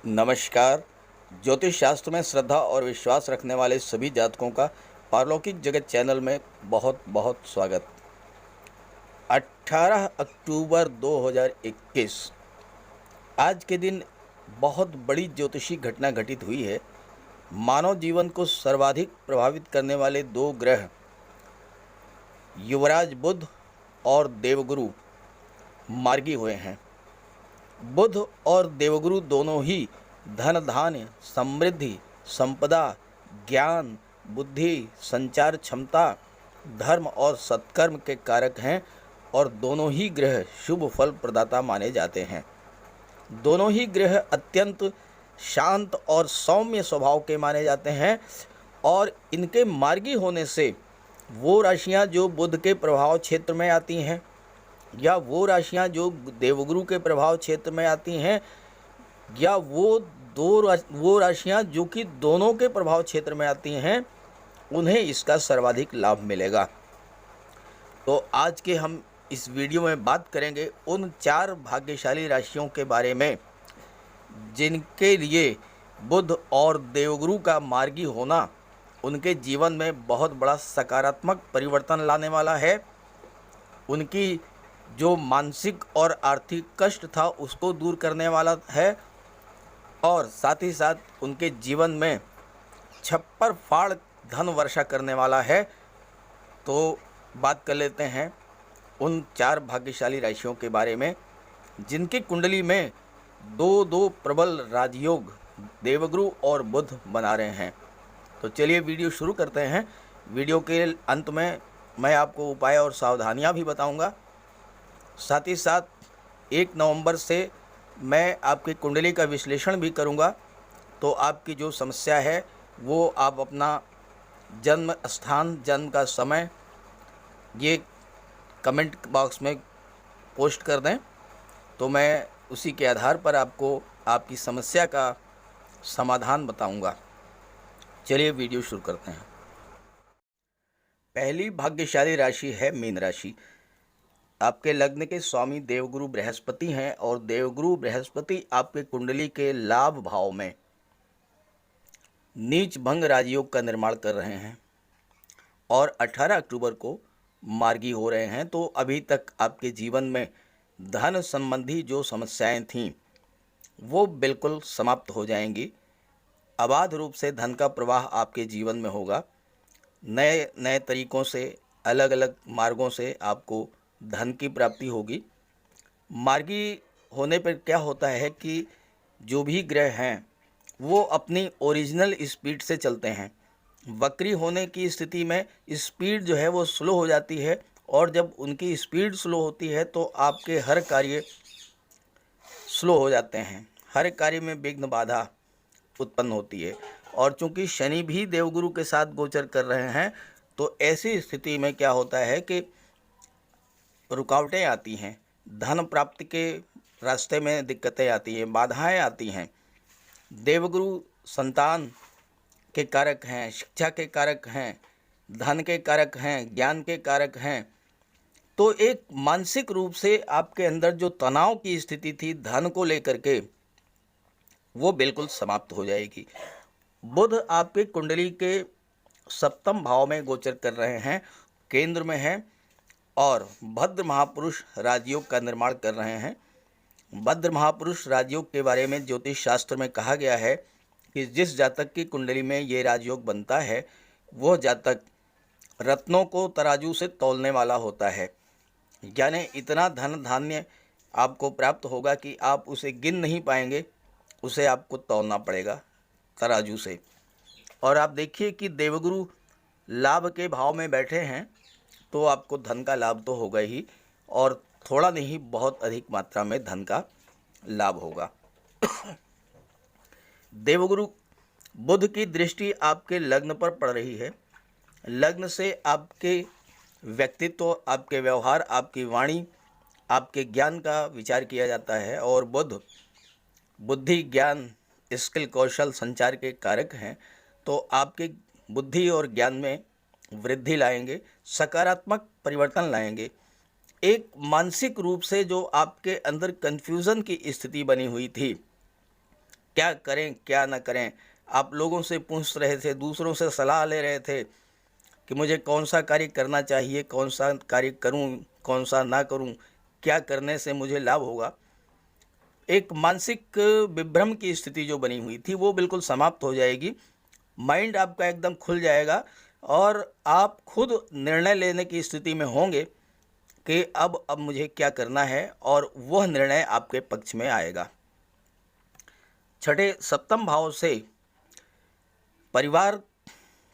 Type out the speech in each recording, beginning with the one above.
नमस्कार। ज्योतिष शास्त्र में श्रद्धा और विश्वास रखने वाले सभी जातकों का पारलौकिक जगत चैनल में बहुत बहुत स्वागत। 18 अक्टूबर 2021 आज के दिन बहुत बड़ी ज्योतिषी घटना घटित हुई है। मानव जीवन को सर्वाधिक प्रभावित करने वाले दो ग्रह युवराज बुध और देवगुरु मार्गी हुए हैं। बुध और देवगुरु दोनों ही धन धान्य, समृद्धि, संपदा, ज्ञान, बुद्धि, संचार क्षमता, धर्म और सत्कर्म के कारक हैं और दोनों ही ग्रह शुभ फल प्रदाता माने जाते हैं। दोनों ही ग्रह अत्यंत शांत और सौम्य स्वभाव के माने जाते हैं और इनके मार्गी होने से वो राशियां जो बुध के प्रभाव क्षेत्र में आती हैं या वो राशियां जो देवगुरु के प्रभाव क्षेत्र में आती हैं या वो राशियां जो कि दोनों के प्रभाव क्षेत्र में आती हैं, उन्हें इसका सर्वाधिक लाभ मिलेगा। तो आज के हम इस वीडियो में बात करेंगे उन 4 भाग्यशाली राशियों के बारे में जिनके लिए बुध और देवगुरु का मार्गी होना उनके जीवन में बहुत बड़ा सकारात्मक परिवर्तन लाने वाला है। उनकी जो मानसिक और आर्थिक कष्ट था उसको दूर करने वाला है और साथ ही साथ उनके जीवन में छप्पर फाड़ धन वर्षा करने वाला है। तो बात कर लेते हैं उन 4 भाग्यशाली राशियों के बारे में जिनकी कुंडली में दो प्रबल राजयोग देवगुरु और बुध बना रहे हैं। तो चलिए वीडियो शुरू करते हैं। वीडियो के अंत में मैं आपको उपाय और सावधानियां भी बताऊंगा। साथ ही साथ 1 नवंबर से मैं आपकी कुंडली का विश्लेषण भी करूंगा। तो आपकी जो समस्या है वो आप अपना जन्म स्थान, जन्म का समय ये कमेंट बॉक्स में पोस्ट कर दें, तो मैं उसी के आधार पर आपको आपकी समस्या का समाधान बताऊंगा। चलिए वीडियो शुरू करते हैं। पहली भाग्यशाली राशि है मीन राशि। आपके लग्न के स्वामी देवगुरु बृहस्पति हैं और देवगुरु बृहस्पति आपके कुंडली के लाभ भाव में नीच भंग राजयोग का निर्माण कर रहे हैं और 18 अक्टूबर को मार्गी हो रहे हैं। तो अभी तक आपके जीवन में धन संबंधी जो समस्याएं थीं वो बिल्कुल समाप्त हो जाएंगी। अबाध रूप से धन का प्रवाह आपके जीवन में होगा। नए नए तरीक़ों से, अलग अलग मार्गों से आपको धन की प्राप्ति होगी। मार्गी होने पर क्या होता है कि जो भी ग्रह हैं वो अपनी ओरिजिनल स्पीड से चलते हैं। वक्री होने की स्थिति में स्पीड जो है वो स्लो हो जाती है और जब उनकी स्पीड स्लो होती है तो आपके हर कार्य स्लो हो जाते हैं, हर कार्य में विघ्न बाधा उत्पन्न होती है। और चूंकि शनि भी देवगुरु के साथ गोचर कर रहे हैं तो ऐसी स्थिति में क्या होता है कि रुकावटें आती हैं, धन प्राप्ति के रास्ते में दिक्कतें आती हैं, बाधाएं आती हैं। देवगुरु संतान के कारक हैं, शिक्षा के कारक हैं, धन के कारक हैं, ज्ञान के कारक हैं। तो एक मानसिक रूप से आपके अंदर जो तनाव की स्थिति थी धन को लेकर के वो बिल्कुल समाप्त हो जाएगी। बुध आपके कुंडली के 7वें भाव में गोचर कर रहे हैं, केंद्र में हैं और भद्र महापुरुष राजयोग का निर्माण कर रहे हैं। भद्र महापुरुष राजयोग के बारे में ज्योतिष शास्त्र में कहा गया है कि जिस जातक की कुंडली में ये राजयोग बनता है वह जातक रत्नों को तराजू से तौलने वाला होता है। यानी इतना धन धान्य आपको प्राप्त होगा कि आप उसे गिन नहीं पाएंगे, उसे आपको तौलना पड़ेगा तराजू से। और आप देखिए कि देवगुरु लाभ के भाव में बैठे हैं तो आपको धन का लाभ तो होगा ही और थोड़ा नहीं बहुत अधिक मात्रा में धन का लाभ होगा। देवगुरु बुध की दृष्टि आपके लग्न पर पड़ रही है। लग्न से आपके व्यक्तित्व, आपके व्यवहार, आपकी वाणी, आपके ज्ञान का विचार किया जाता है और बुध बुद्धि, ज्ञान, स्किल, कौशल, संचार के कारक हैं। तो आपके बुद्धि और ज्ञान में वृद्धि लाएंगे, सकारात्मक परिवर्तन लाएंगे। एक मानसिक रूप से जो आपके अंदर कन्फ्यूज़न की स्थिति बनी हुई थी क्या करें क्या ना करें। आप लोगों से पूछ रहे थे, दूसरों से सलाह ले रहे थे कि मुझे कौन सा कार्य करना चाहिए, कौन सा कार्य करूं, कौन सा ना करूं, क्या करने से मुझे लाभ होगा। एक मानसिक विभ्रम की स्थिति जो बनी हुई थी वो बिल्कुल समाप्त हो जाएगी। माइंड आपका एकदम खुल जाएगा और आप खुद निर्णय लेने की स्थिति में होंगे कि अब मुझे क्या करना है, और वह निर्णय आपके पक्ष में आएगा। छठे सप्तम भाव से परिवार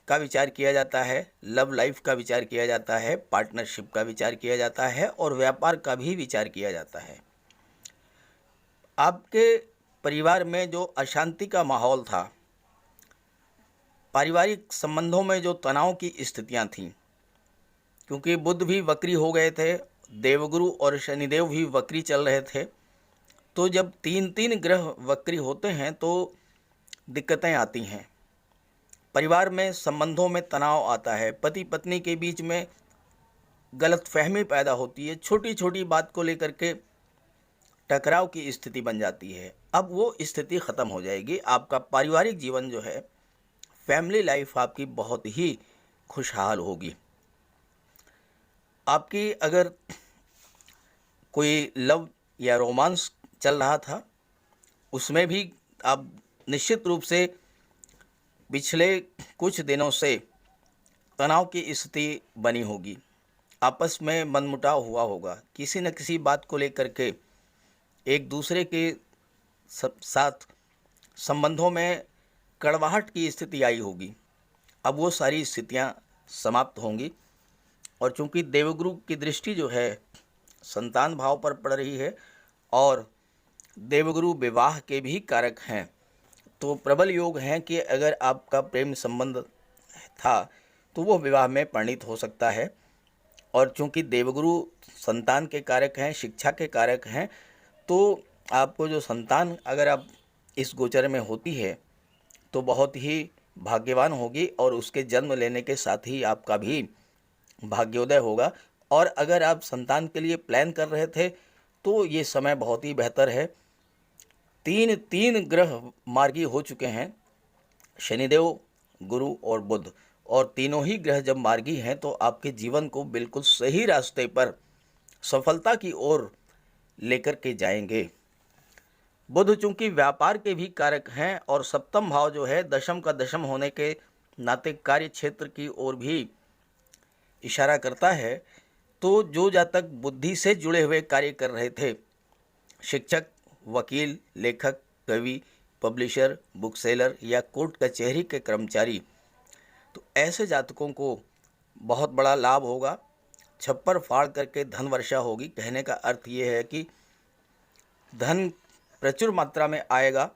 का विचार किया जाता है, लव लाइफ का विचार किया जाता है, पार्टनरशिप का विचार किया जाता है और व्यापार का भी विचार किया जाता है। आपके परिवार में जो अशांति का माहौल था, पारिवारिक संबंधों में जो तनाव की स्थितियां थीं, क्योंकि बुध भी वक्री हो गए थे, देवगुरु और शनिदेव भी वक्री चल रहे थे, तो जब तीन तीन ग्रह वक्री होते हैं तो दिक्कतें आती हैं। परिवार में संबंधों में तनाव आता है, पति पत्नी के बीच में गलतफहमी पैदा होती है, छोटी छोटी बात को लेकर के टकराव की स्थिति बन जाती है। अब वो स्थिति ख़त्म हो जाएगी। आपका पारिवारिक जीवन जो है, फैमिली लाइफ आपकी बहुत ही खुशहाल होगी। आपकी अगर कोई लव या रोमांस चल रहा था, उसमें भी आप निश्चित रूप से पिछले कुछ दिनों से तनाव की स्थिति बनी होगी। आपस में मनमुटाव हुआ होगा, किसी न किसी बात को लेकर के एक दूसरे के साथ संबंधों में कड़वाहट की स्थिति आई होगी। अब वो सारी स्थितियां समाप्त होंगी। और चूंकि देवगुरु की दृष्टि जो है संतान भाव पर पड़ रही है और देवगुरु विवाह के भी कारक हैं, तो प्रबल योग हैं कि अगर आपका प्रेम संबंध था तो वो विवाह में परिणित हो सकता है। और चूंकि देवगुरु संतान के कारक हैं, शिक्षा के कारक हैं, तो आपको जो संतान अगर आप इस गोचर में होती है तो बहुत ही भाग्यवान होगी और उसके जन्म लेने के साथ ही आपका भी भाग्योदय होगा। और अगर आप संतान के लिए प्लान कर रहे थे तो ये समय बहुत ही बेहतर है। तीन ग्रह मार्गी हो चुके हैं, शनिदेव, गुरु और बुध, और तीनों ही ग्रह जब मार्गी हैं तो आपके जीवन को बिल्कुल सही रास्ते पर सफलता की ओर लेकर के जाएंगे। बुध चूंकि व्यापार के भी कारक हैं और सप्तम भाव जो है दशम का दशम होने के नाते कार्य क्षेत्र की ओर भी इशारा करता है, तो जो जातक बुद्धि से जुड़े हुए कार्य कर रहे थे, शिक्षक, वकील, लेखक, कवि, पब्लिशर, बुक सेलर या कोर्ट कचहरी के कर्मचारी, तो ऐसे जातकों को बहुत बड़ा लाभ होगा। छप्पर फाड़ करके धन वर्षा होगी। कहने का अर्थ ये है कि धन प्रचुर मात्रा में आएगा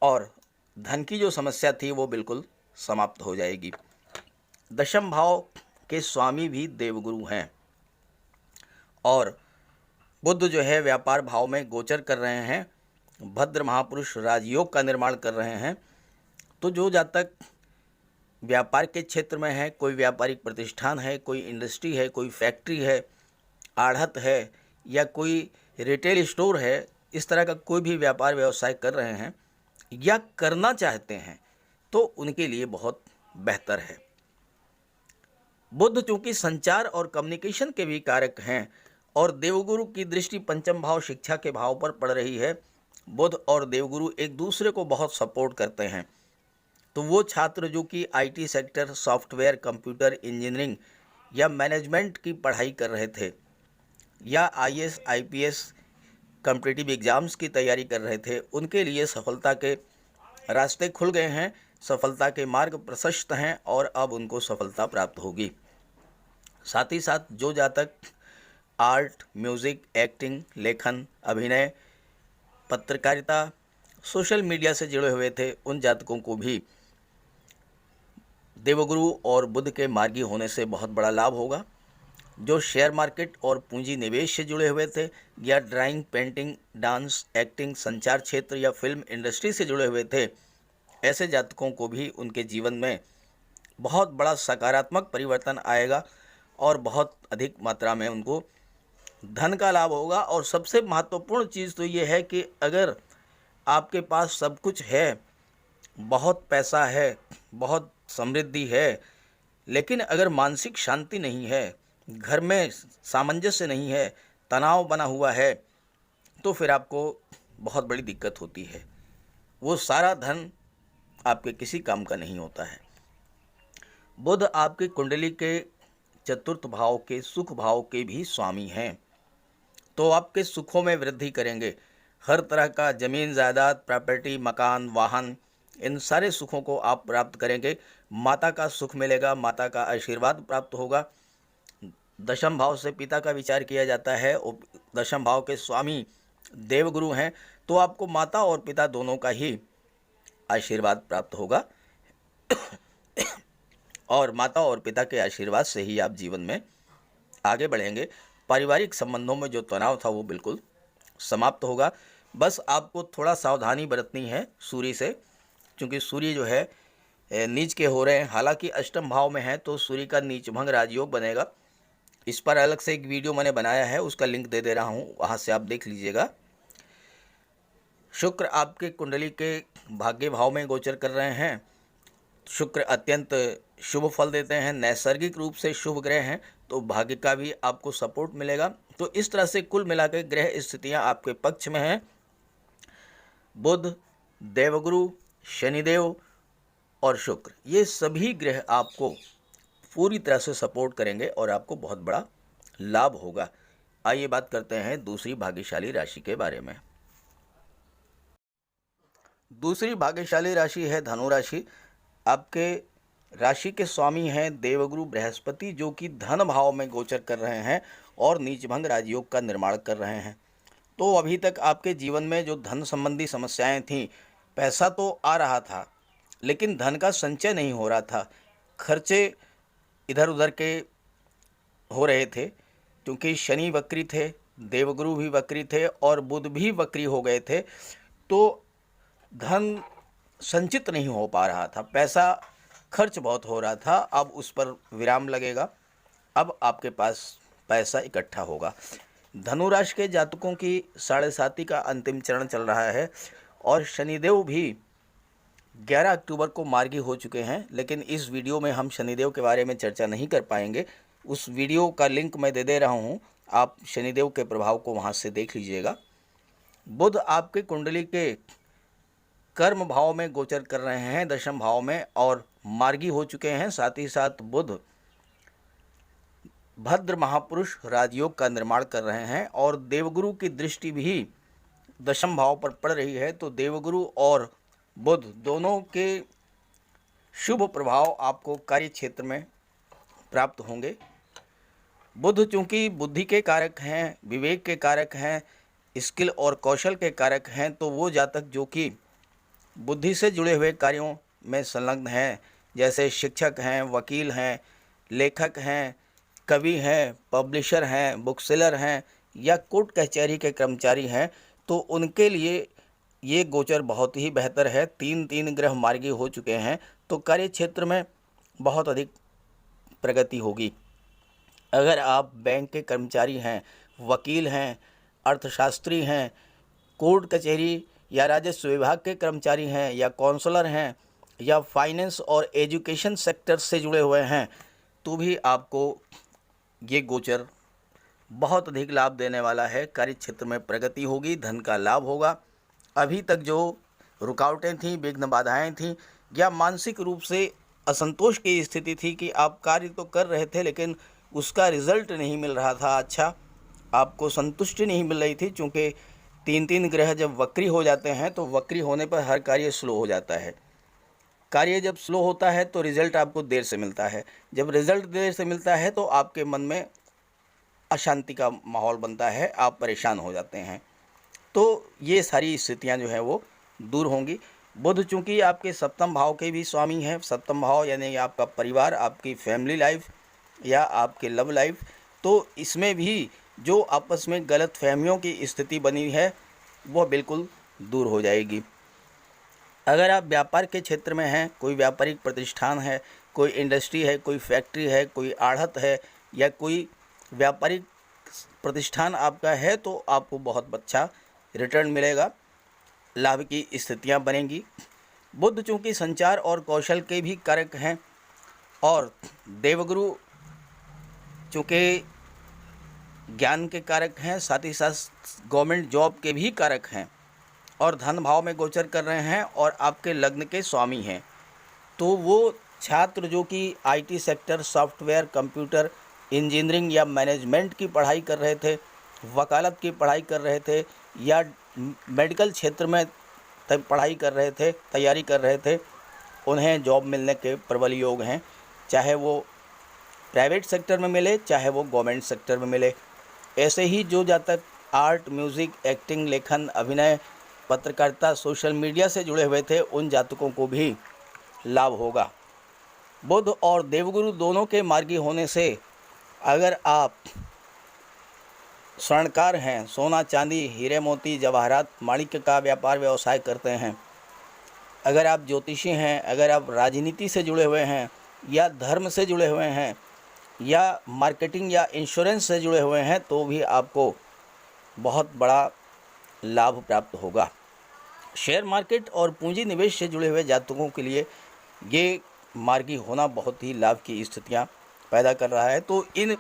और धन की जो समस्या थी वो बिल्कुल समाप्त हो जाएगी। दशम भाव के स्वामी भी देवगुरु हैं और बुध जो है व्यापार भाव में गोचर कर रहे हैं, भद्र महापुरुष राजयोग का निर्माण कर रहे हैं। तो जो जातक व्यापार के क्षेत्र में है, कोई व्यापारिक प्रतिष्ठान है, कोई इंडस्ट्री है, कोई फैक्ट्री है, आढ़त है या कोई रिटेल स्टोर है, इस तरह का कोई भी व्यापार व्यवसाय कर रहे हैं या करना चाहते हैं तो उनके लिए बहुत बेहतर है। बुध चूंकि संचार और कम्युनिकेशन के भी कारक हैं और देवगुरु की दृष्टि पंचम भाव शिक्षा के भाव पर पड़ रही है, बुध और देवगुरु एक दूसरे को बहुत सपोर्ट करते हैं। तो वो छात्र जो कि IT sector, software, computer engineering या मैनेजमेंट की पढ़ाई कर रहे थे या आईएएस, आईपीएस कॉम्पिटिटिव एग्ज़ाम्स की तैयारी कर रहे थे, उनके लिए सफलता के रास्ते खुल गए हैं, सफलता के मार्ग प्रशस्त हैं और अब उनको सफलता प्राप्त होगी। साथ ही साथ जो जातक आर्ट, म्यूज़िक, एक्टिंग, लेखन, अभिनय, पत्रकारिता, सोशल मीडिया से जुड़े हुए थे, उन जातकों को भी देवगुरु और बुध के मार्गी होने से बहुत बड़ा लाभ होगा। जो शेयर मार्केट और पूंजी निवेश से जुड़े हुए थे या ड्राइंग, पेंटिंग, डांस, एक्टिंग, संचार क्षेत्र या फिल्म इंडस्ट्री से जुड़े हुए थे, ऐसे जातकों को भी उनके जीवन में बहुत बड़ा सकारात्मक परिवर्तन आएगा और बहुत अधिक मात्रा में उनको धन का लाभ होगा। और सबसे महत्वपूर्ण चीज़ तो ये है कि अगर आपके पास सब कुछ है, बहुत पैसा है, बहुत समृद्धि है, लेकिन अगर मानसिक शांति नहीं है, घर में सामंजस्य नहीं है, तनाव बना हुआ है, तो फिर आपको बहुत बड़ी दिक्कत होती है। वो सारा धन आपके किसी काम का नहीं होता है। बुध आपकी कुंडली के चतुर्थ भाव के सुख भाव के भी स्वामी हैं, तो आपके सुखों में वृद्धि करेंगे। हर तरह का जमीन जायदाद, प्रॉपर्टी, मकान, वाहन, इन सारे सुखों को आप प्राप्त करेंगे। माता का सुख मिलेगा, माता का आशीर्वाद प्राप्त होगा। दशम भाव से पिता का विचार किया जाता है और दशम भाव के स्वामी देवगुरु हैं, तो आपको माता और पिता दोनों का ही आशीर्वाद प्राप्त होगा और माता और पिता के आशीर्वाद से ही आप जीवन में आगे बढ़ेंगे। पारिवारिक संबंधों में जो तनाव था वो बिल्कुल समाप्त होगा। बस आपको थोड़ा सावधानी बरतनी है सूर्य से, क्योंकि सूर्य जो है नीच के हो रहे हैं। हालांकि अष्टम भाव में है तो सूर्य का नीच भंग राजयोग बनेगा। इस पर अलग से एक वीडियो मैंने बनाया है, उसका लिंक दे दे रहा हूँ, वहाँ से आप देख लीजिएगा। शुक्र आपके कुंडली के भाग्य भाव में गोचर कर रहे हैं। शुक्र अत्यंत शुभ फल देते हैं, नैसर्गिक रूप से शुभ ग्रह हैं, तो भाग्य का भी आपको सपोर्ट मिलेगा। तो इस तरह से कुल मिलाकर ग्रह स्थितियां आपके पक्ष में हैं। बुध, देवगुरु, शनिदेव और शुक्र, ये सभी ग्रह आपको पूरी तरह से सपोर्ट करेंगे और आपको बहुत बड़ा लाभ होगा। आइए बात करते हैं दूसरी भाग्यशाली राशि के बारे में। दूसरी भाग्यशाली राशि है धनु राशि। आपके राशि के स्वामी हैं देवगुरु बृहस्पति, जो कि धन भाव में गोचर कर रहे हैं और नीचभंग राजयोग का निर्माण कर रहे हैं। तो अभी तक आपके जीवन में जो धन संबंधी समस्याएं थीं, पैसा तो आ रहा था लेकिन धन का संचय नहीं हो रहा था, खर्चे इधर उधर के हो रहे थे, क्योंकि शनि वक्री थे, देवगुरु भी वक्री थे और बुध भी वक्री हो गए थे, तो धन संचित नहीं हो पा रहा था, पैसा खर्च बहुत हो रहा था। अब उस पर विराम लगेगा, अब आपके पास पैसा इकट्ठा होगा। धनु राशि के जातकों की 7.5 का अंतिम चरण चल रहा है और शनिदेव भी 11 अक्टूबर को मार्गी हो चुके हैं, लेकिन इस वीडियो में हम शनिदेव के बारे में चर्चा नहीं कर पाएंगे। उस वीडियो का लिंक मैं दे रहा हूँ, आप शनिदेव के प्रभाव को वहाँ से देख लीजिएगा। बुध आपके कुंडली के कर्म भाव में गोचर कर रहे हैं, दशम भाव में, और मार्गी हो चुके हैं। साथ ही साथ बुध भद्र महापुरुष राजयोग का निर्माण कर रहे हैं और देवगुरु की दृष्टि भी दशम भाव पर पड़ रही है, तो देवगुरु और बुध दोनों के शुभ प्रभाव आपको कार्य क्षेत्र में प्राप्त होंगे। बुध चूंकि बुद्धि के कारक हैं, विवेक के कारक हैं, स्किल और कौशल के कारक हैं, तो वो जातक जो कि बुद्धि से जुड़े हुए कार्यों में संलग्न हैं, जैसे शिक्षक हैं, वकील हैं, लेखक हैं, कवि हैं, पब्लिशर हैं, बुक सेलर हैं या कोर्ट कचहरी के कर्मचारी हैं, तो उनके लिए ये गोचर बहुत ही बेहतर है। 3 ग्रह मार्गी हो चुके हैं, तो कार्य क्षेत्र में बहुत अधिक प्रगति होगी। अगर आप बैंक के कर्मचारी हैं, वकील हैं, अर्थशास्त्री हैं, कोर्ट कचहरी या राजस्व विभाग के कर्मचारी हैं या काउंसलर हैं या फाइनेंस और एजुकेशन सेक्टर से जुड़े हुए हैं, तो भी आपको ये गोचर बहुत अधिक लाभ देने वाला है। कार्य क्षेत्र में प्रगति होगी, धन का लाभ होगा। अभी तक जो रुकावटें थीं, विघ्न बाधाएं थीं या मानसिक रूप से असंतोष की स्थिति थी कि आप कार्य तो कर रहे थे लेकिन उसका रिजल्ट नहीं मिल रहा था, अच्छा आपको संतुष्टि नहीं मिल रही थी, क्योंकि 3 ग्रह जब वक्री हो जाते हैं तो वक्री होने पर हर कार्य स्लो हो जाता है। कार्य जब स्लो होता है तो रिजल्ट आपको देर से मिलता है, जब रिजल्ट देर से मिलता है तो आपके मन में अशांति का माहौल बनता है, आप परेशान हो जाते हैं। तो ये सारी स्थितियां जो है वो दूर होंगी। बुध चूँकि आपके सप्तम भाव के भी स्वामी हैं, सप्तम भाव यानी आपका परिवार, आपकी फैमिली लाइफ या आपके लव लाइफ, तो इसमें भी जो आपस में गलत फहमियों की स्थिति बनी है वह बिल्कुल दूर हो जाएगी। अगर आप व्यापार के क्षेत्र में हैं, कोई व्यापारिक प्रतिष्ठान है, कोई इंडस्ट्री है, कोई फैक्ट्री है, कोई आढ़त है या कोई व्यापारिक प्रतिष्ठान आपका है, तो आपको बहुत अच्छा रिटर्न मिलेगा। लाभ की स्थितियां बनेंगी। बुध चूँकि संचार और कौशल के भी कारक हैं और देवगुरु चूँकि ज्ञान के कारक हैं, साथ ही साथ गवर्नमेंट जॉब के भी कारक हैं और धन भाव में गोचर कर रहे हैं और आपके लग्न के स्वामी हैं। तो वो छात्र जो कि IT sector, software, computer, engineering या मैनेजमेंट की पढ़ाई कर रहे थे, वकालत की पढ़ाई कर रहे थे या मेडिकल क्षेत्र में पढ़ाई कर रहे थे, तैयारी कर रहे थे, उन्हें जॉब मिलने के प्रबल योग हैं। चाहे वो प्राइवेट सेक्टर में मिले, चाहे वो गवर्नमेंट सेक्टर में मिले। ऐसे ही जो जातक आर्ट, म्यूज़िक, एक्टिंग, लेखन, अभिनय, पत्रकारिता, सोशल मीडिया से जुड़े हुए थे, उन जातकों को भी लाभ होगा। बुध और देवगुरु दोनों के मार्गी होने से अगर आप स्वर्णकार हैं, सोना चांदी, हीरे मोती, जवाहरात, माणिक्य का व्यापार व्यवसाय करते हैं, अगर आप ज्योतिषी हैं, अगर आप राजनीति से जुड़े हुए हैं या धर्म से जुड़े हुए हैं या मार्केटिंग या इंश्योरेंस से जुड़े हुए हैं, तो भी आपको बहुत बड़ा लाभ प्राप्त होगा। शेयर मार्केट और पूंजी निवेश से जुड़े हुए जातकों के लिए ये मार्गी होना बहुत ही लाभ की स्थितियां पैदा कर रहा है। तो इन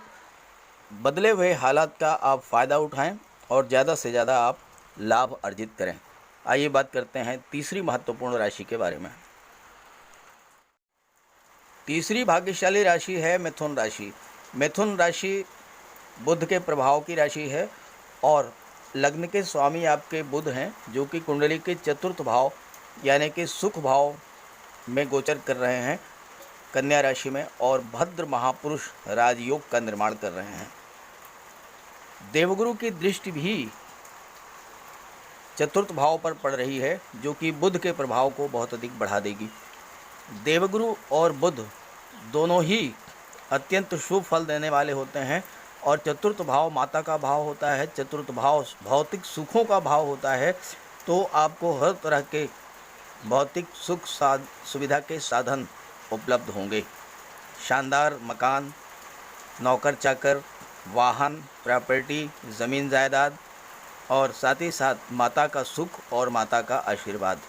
बदले हुए हालात का आप फ़ायदा उठाएं और ज़्यादा से ज़्यादा आप लाभ अर्जित करें। आइए बात करते हैं तीसरी महत्वपूर्ण राशि के बारे में। तीसरी भाग्यशाली राशि है मिथुन राशि। मिथुन राशि बुध के प्रभाव की राशि है और लग्न के स्वामी आपके बुध हैं, जो कि कुंडली के चतुर्थ भाव यानी कि सुख भाव में गोचर कर रहे हैं कन्या राशि में और भद्र महापुरुष राजयोग का निर्माण कर रहे हैं। देवगुरु की दृष्टि भी चतुर्थ भाव पर पड़ रही है, जो कि बुध के प्रभाव को बहुत अधिक बढ़ा देगी। देवगुरु और बुध दोनों ही अत्यंत शुभ फल देने वाले होते हैं और चतुर्थ भाव माता का भाव होता है, चतुर्थ भाव भौतिक सुखों का भाव होता है। तो आपको हर तरह के भौतिक सुख सुविधा के साधन उपलब्ध होंगे। शानदार मकान, नौकर चाकर, वाहन, प्रॉपर्टी, ज़मीन जायदाद और साथ ही साथ माता का सुख और माता का आशीर्वाद,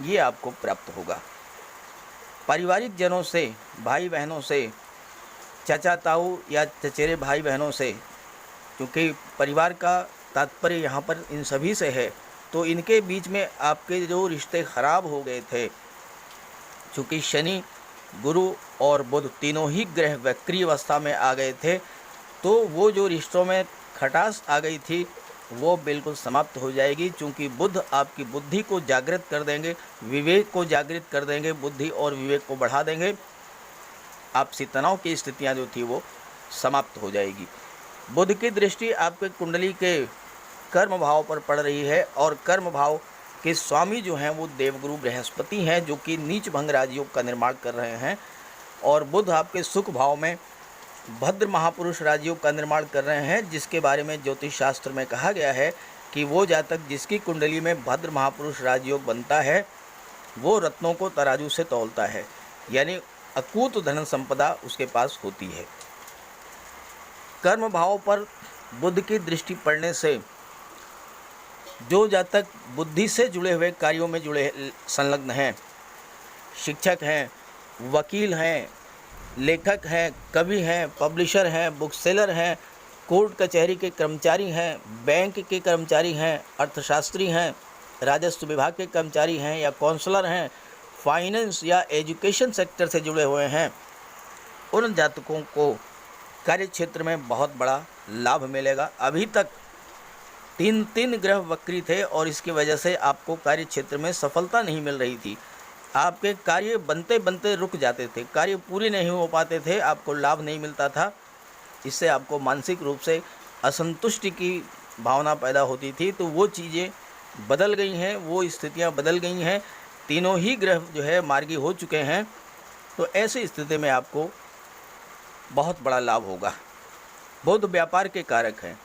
ये आपको प्राप्त होगा। पारिवारिक जनों से, भाई बहनों से, चाचा ताऊ या चचेरे भाई बहनों से, क्योंकि परिवार का तात्पर्य यहाँ पर इन सभी से है, तो इनके बीच में आपके जो रिश्ते खराब हो गए थे, चूँकि शनि, गुरु और बुध तीनों ही ग्रह वक्री अवस्था में आ गए थे, तो वो जो रिश्तों में खटास आ गई थी वो बिल्कुल समाप्त हो जाएगी। चूँकि बुध आपकी बुद्धि को जागृत कर देंगे, विवेक को जागृत कर देंगे, बुद्धि और विवेक को बढ़ा देंगे। आपसी तनाव की स्थितियाँ जो थी वो समाप्त हो जाएगी। बुध की दृष्टि आपके कुंडली के कर्म भाव पर पड़ रही है और कर्म भाव के स्वामी जो हैं वो देवगुरु बृहस्पति हैं, जो कि नीच भंग राजयोग का निर्माण कर रहे हैं। और बुध आपके सुख भाव में भद्र महापुरुष राजयोग का निर्माण कर रहे हैं, जिसके बारे में ज्योतिष शास्त्र में कहा गया है कि वो जातक जिसकी कुंडली में भद्र महापुरुष राजयोग बनता है वो रत्नों को तराजू से तौलता है, यानी अकूत धन संपदा उसके पास होती है। कर्म भाव पर बुध की दृष्टि पड़ने से जो जातक बुद्धि से जुड़े हुए कार्यों में संलग्न हैं, शिक्षक हैं, वकील हैं, लेखक हैं, कवि हैं, पब्लिशर हैं, बुक सेलर हैं, कोर्ट कचहरी के कर्मचारी हैं, बैंक के कर्मचारी हैं, अर्थशास्त्री हैं, राजस्व विभाग के कर्मचारी हैं या काउंसलर हैं, फाइनेंस या एजुकेशन सेक्टर से जुड़े हुए हैं, उन जातकों को कार्य क्षेत्र में बहुत बड़ा लाभ मिलेगा। अभी तक तीन ग्रह वक्री थे और इसकी वजह से आपको कार्य क्षेत्र में सफलता नहीं मिल रही थी। आपके कार्य बनते बनते रुक जाते थे, कार्य पूरे नहीं हो पाते थे, आपको लाभ नहीं मिलता था। इससे आपको मानसिक रूप से असंतुष्टि की भावना पैदा होती थी। तो वो चीज़ें बदल गई हैं, वो स्थितियां बदल गई हैं। तीनों ही ग्रह जो है मार्गी हो चुके हैं। तो ऐसी स्थिति में आपको बहुत बड़ा लाभ होगा। बुध व्यापार के कारक हैं,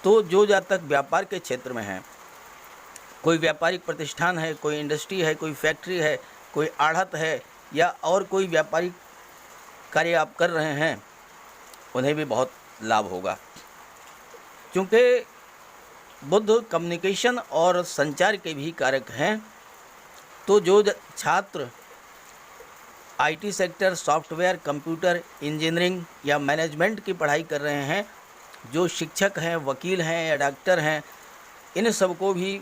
तो जो जातक व्यापार के क्षेत्र में हैं, कोई व्यापारिक प्रतिष्ठान है, कोई इंडस्ट्री है, कोई फैक्ट्री है, कोई आढ़त है या और कोई व्यापारिक कार्य आप कर रहे हैं, उन्हें भी बहुत लाभ होगा। क्योंकि बुध कम्युनिकेशन और संचार के भी कारक हैं। तो जो छात्र IT sector, software, computer engineering या मैनेजमेंट की पढ़ाई कर रहे हैं, जो शिक्षक हैं, वकील हैं या डॉक्टर हैं, इन सबको भी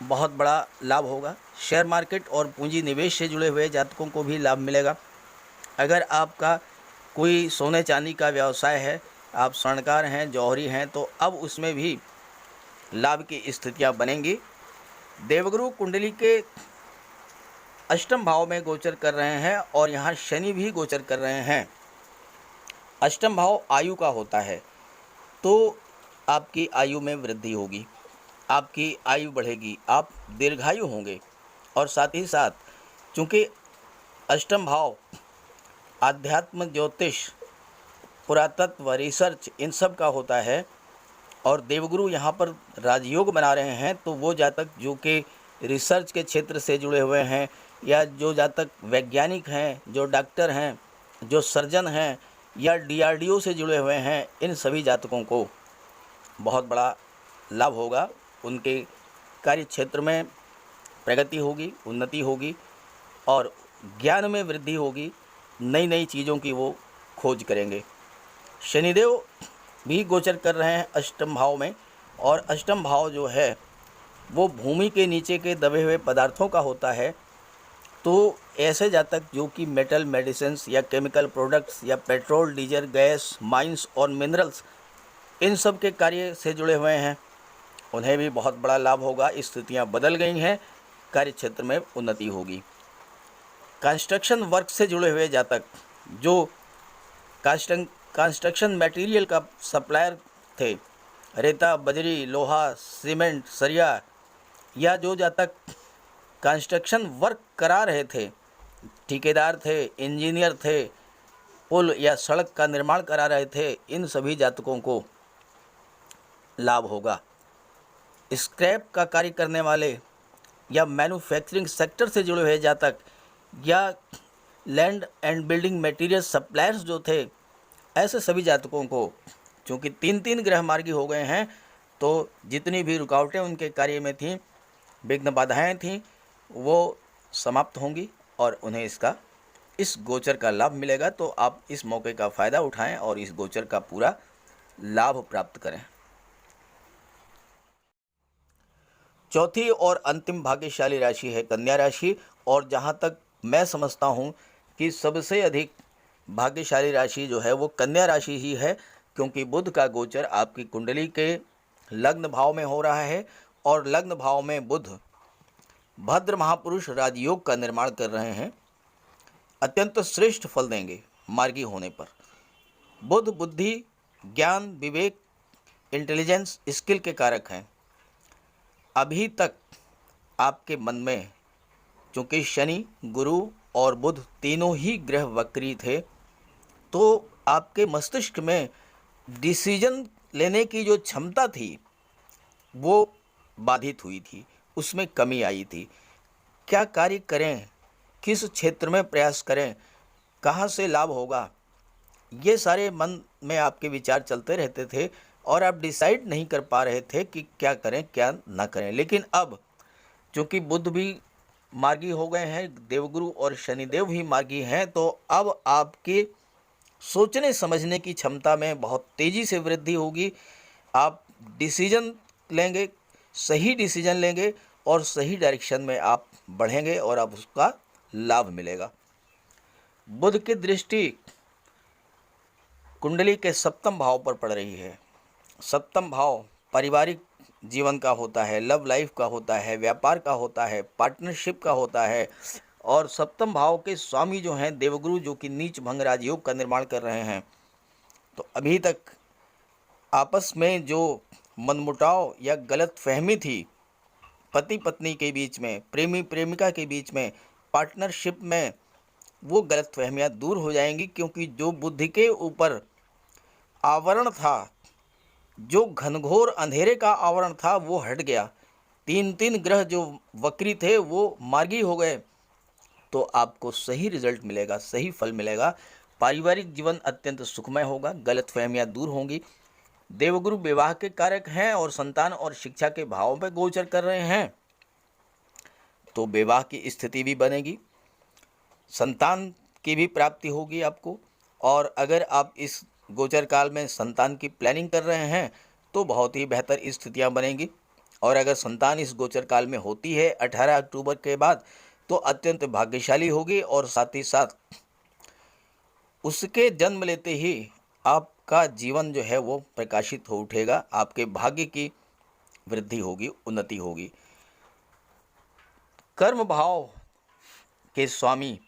बहुत बड़ा लाभ होगा। शेयर मार्केट और पूंजी निवेश से जुड़े हुए जातकों को भी लाभ मिलेगा। अगर आपका कोई सोने चांदी का व्यवसाय है, आप स्वर्णकार हैं, जौहरी हैं, तो अब उसमें भी लाभ की स्थितियां बनेंगी। देवगुरु कुंडली के अष्टम भाव में गोचर कर रहे हैं और यहाँ शनि भी गोचर कर रहे हैं। अष्टम भाव आयु का होता है, तो आपकी आयु में वृद्धि होगी, आपकी आयु बढ़ेगी, आप दीर्घायु होंगे। और साथ ही साथ चूँकि अष्टम भाव आध्यात्म, ज्योतिष, पुरातत्व, रिसर्च इन सब का होता है और देवगुरु यहाँ पर राजयोग बना रहे हैं, तो वो जातक जो कि रिसर्च के क्षेत्र से जुड़े हुए हैं या जो जातक वैज्ञानिक हैं, जो डॉक्टर हैं, जो सर्जन हैं या डीआरडीओ से जुड़े हुए हैं, इन सभी जातकों को बहुत बड़ा लाभ होगा। उनके कार्य क्षेत्र में प्रगति होगी, उन्नति होगी और ज्ञान में वृद्धि होगी। नई नई चीज़ों की वो खोज करेंगे। शनिदेव भी गोचर कर रहे हैं अष्टम भाव में, और अष्टम भाव जो है वो भूमि के नीचे के दबे हुए पदार्थों का होता है। तो ऐसे जातक जो कि मेटल, मेडिसिन्स या केमिकल प्रोडक्ट्स या पेट्रोल, डीजल, गैस, माइंस और मिनरल्स इन सब के कार्य से जुड़े हुए हैं, उन्हें भी बहुत बड़ा लाभ होगा। स्थितियां बदल गई हैं, कार्य क्षेत्र में उन्नति होगी। कंस्ट्रक्शन वर्क से जुड़े हुए जातक जो कंस्ट्रक्शन मटेरियल का सप्लायर थे, रेता, बजरी, लोहा, सीमेंट, सरिया, या जो जातक कंस्ट्रक्शन वर्क करा रहे थे, ठेकेदार थे, इंजीनियर थे, पुल या सड़क का निर्माण करा रहे थे, इन सभी जातकों को लाभ होगा। स्क्रैप का कार्य करने वाले या मैन्युफैक्चरिंग सेक्टर से जुड़े हुए जातक या land and building material suppliers जो थे, ऐसे सभी जातकों को चूँकि 3 ग्रह मार्गी हो गए हैं, तो जितनी भी रुकावटें उनके कार्य में थीं, विघ्न बाधाएँ थीं, वो समाप्त होंगी और उन्हें इस गोचर का लाभ मिलेगा। तो आप इस मौके का फ़ायदा उठाएं और इस गोचर का पूरा लाभ प्राप्त करें। चौथी और अंतिम भाग्यशाली राशि है कन्या राशि, और जहाँ तक मैं समझता हूँ कि सबसे अधिक भाग्यशाली राशि जो है वो कन्या राशि ही है, क्योंकि बुध का गोचर आपकी कुंडली के लग्न भाव में हो रहा है और लग्न भाव में बुध भद्र महापुरुष राजयोग का निर्माण कर रहे हैं। अत्यंत श्रेष्ठ फल देंगे मार्गी होने पर। बुध बुद्धि, ज्ञान, विवेक, इंटेलिजेंस, स्किल के कारक हैं। अभी तक आपके मन में चूँकि शनि, गुरु और बुध तीनों ही ग्रह वक्री थे, तो आपके मस्तिष्क में डिसीजन लेने की जो क्षमता थी वो बाधित हुई थी, उसमें कमी आई थी। क्या कार्य करें, किस क्षेत्र में प्रयास करें, कहाँ से लाभ होगा, ये सारे मन में आपके विचार चलते रहते थे और आप डिसाइड नहीं कर पा रहे थे कि क्या करें क्या ना करें। लेकिन अब चूँकि बुध भी मार्गी हो गए हैं, देवगुरु और शनिदेव भी मार्गी हैं, तो अब आपके सोचने समझने की क्षमता में बहुत तेज़ी से वृद्धि होगी। आप डिसीजन लेंगे, सही डिसीजन लेंगे और सही डायरेक्शन में आप बढ़ेंगे और अब उसका लाभ मिलेगा। बुध की दृष्टि कुंडली के सप्तम भाव पर पड़ रही है। सप्तम भाव पारिवारिक जीवन का होता है, लव लाइफ का होता है, व्यापार का होता है, पार्टनरशिप का होता है। और सप्तम भाव के स्वामी जो हैं देवगुरु, जो कि नीच भंग राजयोग का निर्माण कर रहे हैं, तो अभी तक आपस में जो मनमुटाव या गलत फहमी थी पति पत्नी के बीच में, प्रेमी प्रेमिका के बीच में, पार्टनरशिप में, वो गलत फहमियाँ दूर हो जाएंगी, क्योंकि जो बुद्धि के ऊपर आवरण था, जो घनघोर अंधेरे का आवरण था, वो हट गया। 3 ग्रह जो वक्री थे वो मार्गी हो गए, तो आपको सही रिजल्ट मिलेगा, सही फल मिलेगा। पारिवारिक जीवन अत्यंत सुखमय होगा, गलत फहमियाँ दूर होंगी, देवगुरु विवाह के कारक हैं और संतान और शिक्षा के भावों पर गोचर कर रहे हैं, तो विवाह की स्थिति भी बनेगी, संतान की भी प्राप्ति होगी आपको। और अगर आप इस गोचर काल में संतान की प्लानिंग कर रहे हैं तो बहुत ही बेहतर स्थितियां बनेंगी। और अगर संतान इस गोचर काल में होती है 18 अक्टूबर के बाद तो अत्यंत भाग्यशाली होगी, और साथ ही साथ उसके जन्म लेते ही आपका जीवन जो है वो प्रकाशित हो उठेगा, आपके भाग्य की वृद्धि होगी, उन्नति होगी। कर्म भाव के स्वामी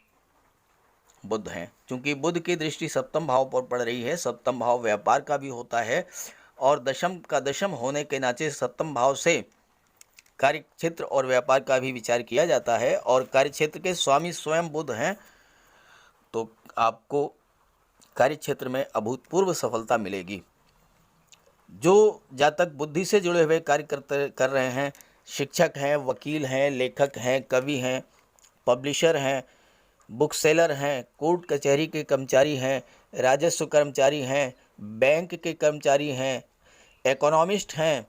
बुध हैं, क्योंकि बुध की दृष्टि सप्तम भाव पर पड़ रही है। सप्तम भाव व्यापार का भी होता है और दशम का दशम होने के नाते सप्तम भाव से कार्यक्षेत्र और व्यापार का भी विचार किया जाता है, और कार्यक्षेत्र के स्वामी स्वयं बुध हैं, तो आपको कार्यक्षेत्र में अभूतपूर्व सफलता मिलेगी। जो जातक बुद्धि से जुड़े हुए कार्य कर रहे हैं, शिक्षक हैं, वकील हैं, लेखक हैं, कवि हैं, पब्लिशर हैं, बुक सेलर हैं, कोर्ट कचहरी के कर्मचारी हैं, राजस्व कर्मचारी हैं, बैंक के कर्मचारी हैं, इकोनॉमिस्ट हैं,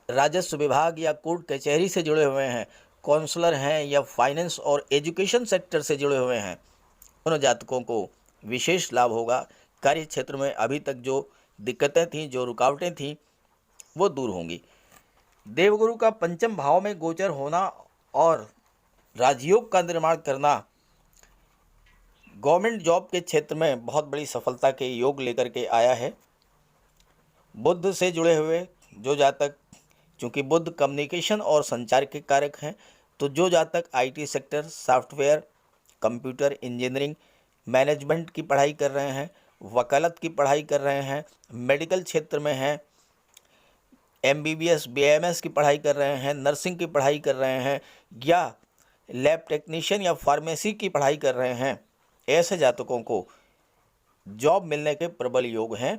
राजस्व विभाग या कोर्ट कचहरी से जुड़े हुए हैं, काउंसलर हैं या फाइनेंस और एजुकेशन सेक्टर से जुड़े हुए हैं, उन जातकों को विशेष लाभ होगा। कार्य क्षेत्र में अभी तक जो दिक्कतें थीं, जो रुकावटें थीं, वो दूर होंगी। देवगुरु का पंचम भाव में गोचर होना और राजयोग का निर्माण करना गवर्नमेंट जॉब के क्षेत्र में बहुत बड़ी सफलता के योग लेकर के आया है। बुध से जुड़े हुए जो जातक, चूँकि बुध कम्युनिकेशन और संचार के कारक हैं, तो जो जातक IT sector, software, computer engineering, management की पढ़ाई कर रहे हैं, वकालत की पढ़ाई कर रहे हैं, मेडिकल क्षेत्र में हैं, एमबीबीएस बीएमएस की पढ़ाई कर रहे हैं, नर्सिंग की पढ़ाई कर रहे हैं, या लैब टेक्नीशियन या फार्मेसी की पढ़ाई कर रहे हैं, ऐसे जातकों को जॉब मिलने के प्रबल योग हैं।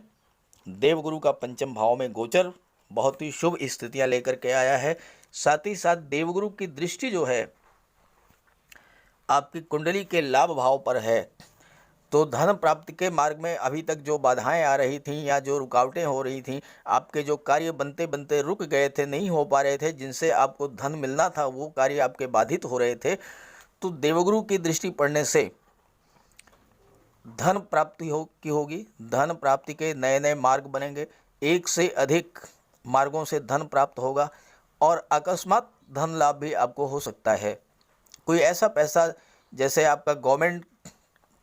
देवगुरु का पंचम भाव में गोचर बहुत ही शुभ स्थितियां लेकर के आया है। साथ ही साथ देवगुरु की दृष्टि जो है आपकी कुंडली के लाभ भाव पर है, तो धन प्राप्ति के मार्ग में अभी तक जो बाधाएं आ रही थीं या जो रुकावटें हो रही थीं, आपके जो कार्य बनते बनते रुक गए थे, नहीं हो पा रहे थे, जिनसे आपको धन मिलना था वो कार्य आपके बाधित हो रहे थे, तो देवगुरु की दृष्टि पड़ने से धन प्राप्ति होगी। धन प्राप्ति के नए नए मार्ग बनेंगे, एक से अधिक मार्गों से धन प्राप्त होगा, और अकस्मात धन लाभ भी आपको हो सकता है। कोई ऐसा पैसा, जैसे आपका गवर्नमेंट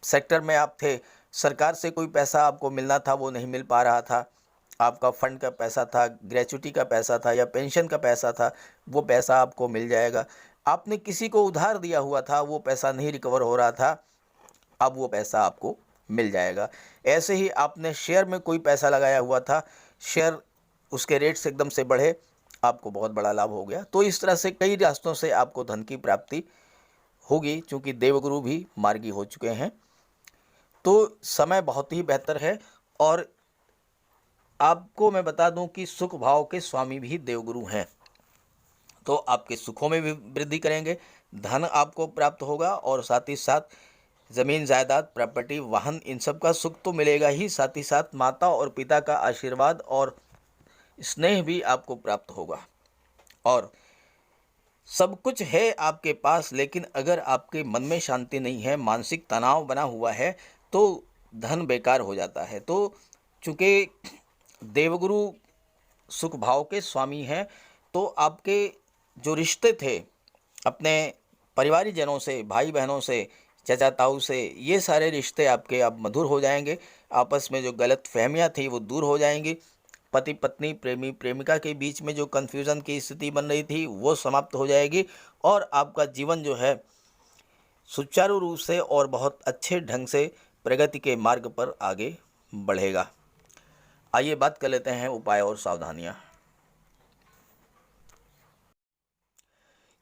सेक्टर में आप थे, सरकार से कोई पैसा आपको मिलना था वो नहीं मिल पा रहा था, आपका फंड का पैसा था, ग्रेच्युटी का पैसा था या पेंशन का पैसा था, वो पैसा आपको मिल जाएगा। आपने किसी को उधार दिया हुआ था, वो पैसा नहीं रिकवर हो रहा था, अब वो पैसा आपको मिल जाएगा। ऐसे ही आपने शेयर में कोई पैसा लगाया हुआ था, शेयर उसके रेट से एकदम से बढ़े, आपको बहुत बड़ा लाभ हो गया। तो इस तरह से कई रास्तों से आपको धन की प्राप्ति होगी, क्योंकि देवगुरु भी मार्गी हो चुके हैं। तो समय बहुत ही बेहतर है। और आपको मैं बता दूं कि सुख भाव के स्वामी भी देवगुरु हैं, तो आपके सुखों में भी वृद्धि करेंगे, धन आपको प्राप्त होगा, और साथ ही साथ ज़मीन जायदाद, प्रॉपर्टी, वाहन, इन सब का सुख तो मिलेगा ही, साथ ही साथ माता और पिता का आशीर्वाद और स्नेह भी आपको प्राप्त होगा। और सब कुछ है आपके पास, लेकिन अगर आपके मन में शांति नहीं है, मानसिक तनाव बना हुआ है, तो धन बेकार हो जाता है। तो चूँकि देवगुरु सुख भाव के स्वामी हैं, तो आपके जो रिश्ते थे अपने परिवारजनों से, भाई बहनों से, चाचा ताऊ से, ये सारे रिश्ते आपके अब मधुर हो जाएंगे। आपस में जो गलत फहमियाँ थी वो दूर हो जाएंगी। पति पत्नी, प्रेमी प्रेमिका के बीच में जो कन्फ्यूज़न की स्थिति बन रही थी वो समाप्त हो जाएगी, और आपका जीवन जो है सुचारू रूप से और बहुत अच्छे ढंग से प्रगति के मार्ग पर आगे बढ़ेगा। आइए बात कर लेते हैं उपाय और सावधानियाँ।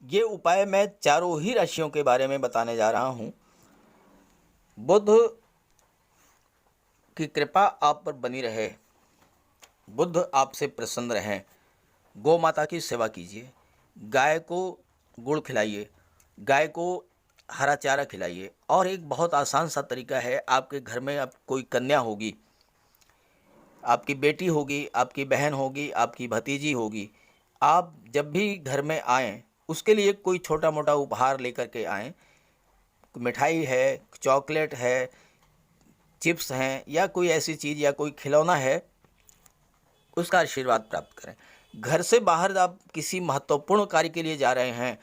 ये उपाय मैं चारों ही राशियों के बारे में बताने जा रहा हूँ। बुध की कृपा आप पर बनी रहे, बुध आपसे प्रसन्न रहें। गौ माता की सेवा कीजिए, गाय को गुड़ खिलाइए, गाय को हरा चारा खिलाइए। और एक बहुत आसान सा तरीका है, आपके घर में अब कोई कन्या होगी आपकी बेटी होगी, आपकी बहन होगी, आपकी भतीजी होगी, आप जब भी घर में आएँ, उसके लिए कोई छोटा-मोटा उपहार लेकर के आएँ। मिठाई है, चॉकलेट है, चिप्स हैं या कोई ऐसी चीज़ या कोई खिलौना है, उसका आशीर्वाद प्राप्त करें। घर से बाहर आप किसी महत्वपूर्ण कार्य के लिए जा रहे हैं,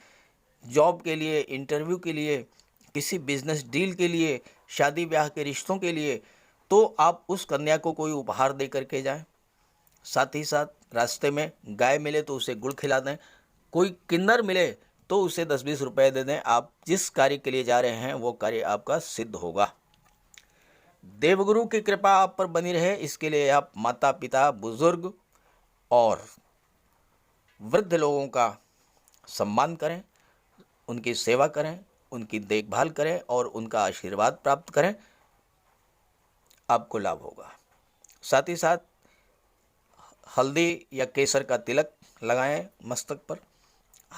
जॉब के लिए, इंटरव्यू के लिए, किसी बिजनेस डील के लिए, शादी ब्याह के रिश्तों के लिए, तो आप उस कन्या को कोई उपहार दे करके जाएं। साथ ही साथ रास्ते में गाय मिले तो उसे गुड़ खिला दें, कोई किन्नर मिले तो उसे 10-20 रुपए दे दें। आप जिस कार्य के लिए जा रहे हैं वो कार्य आपका सिद्ध होगा। देवगुरु की कृपा आप पर बनी रहे, इसके लिए आप माता पिता, बुजुर्ग और वृद्ध लोगों का सम्मान करें, उनकी सेवा करें, उनकी देखभाल करें और उनका आशीर्वाद प्राप्त करें, आपको लाभ होगा। साथ ही साथ हल्दी या केसर का तिलक लगाएं मस्तक पर,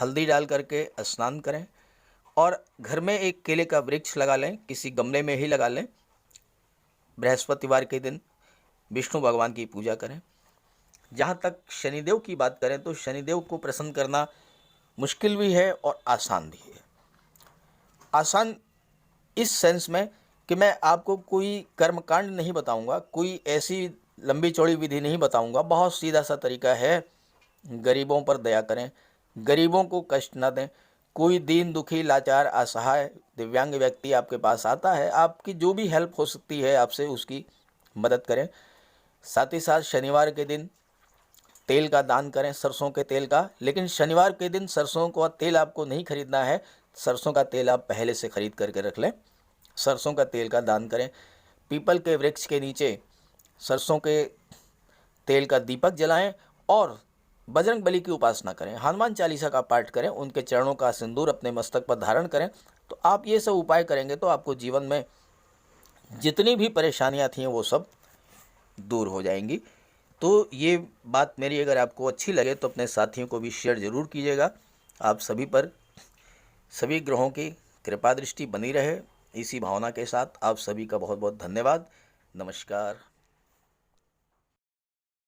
हल्दी डाल करके स्नान करें और घर में एक केले का वृक्ष लगा लें, किसी गमले में ही लगा लें। बृहस्पतिवार के दिन विष्णु भगवान की पूजा करें। जहाँ तक शनिदेव की बात करें तो शनिदेव को प्रसन्न करना मुश्किल भी है और आसान भी है। आसान इस सेंस में कि मैं आपको कोई कर्मकांड नहीं बताऊंगा, कोई ऐसी लंबी चौड़ी विधि नहीं बताऊंगा। बहुत सीधा सा तरीका है, गरीबों पर दया करें, गरीबों को कष्ट न दें। कोई दीन दुखी लाचार असहाय दिव्यांग व्यक्ति आपके पास आता है, आपकी जो भी हेल्प हो सकती है आपसे उसकी मदद करें। साथ ही साथ शनिवार के दिन तेल का दान करें, सरसों के तेल का। लेकिन शनिवार के दिन सरसों का तेल आपको नहीं खरीदना है, सरसों का तेल आप पहले से खरीद करके रख लें। सरसों का तेल का दान करें। पीपल के वृक्ष के नीचे सरसों के तेल का दीपक जलाएं और बजरंग बली की उपासना करें, हनुमान चालीसा का पाठ करें, उनके चरणों का सिंदूर अपने मस्तक पर धारण करें। तो आप ये सब उपाय करेंगे तो आपको जीवन में जितनी भी परेशानियां थी वो सब दूर हो जाएंगी। तो ये बात मेरी अगर आपको अच्छी लगे तो अपने साथियों को भी शेयर ज़रूर कीजिएगा। आप सभी पर सभी ग्रहों की कृपा दृष्टि बनी रहे, इसी भावना के साथ आप सभी का बहुत बहुत धन्यवाद। नमस्कार।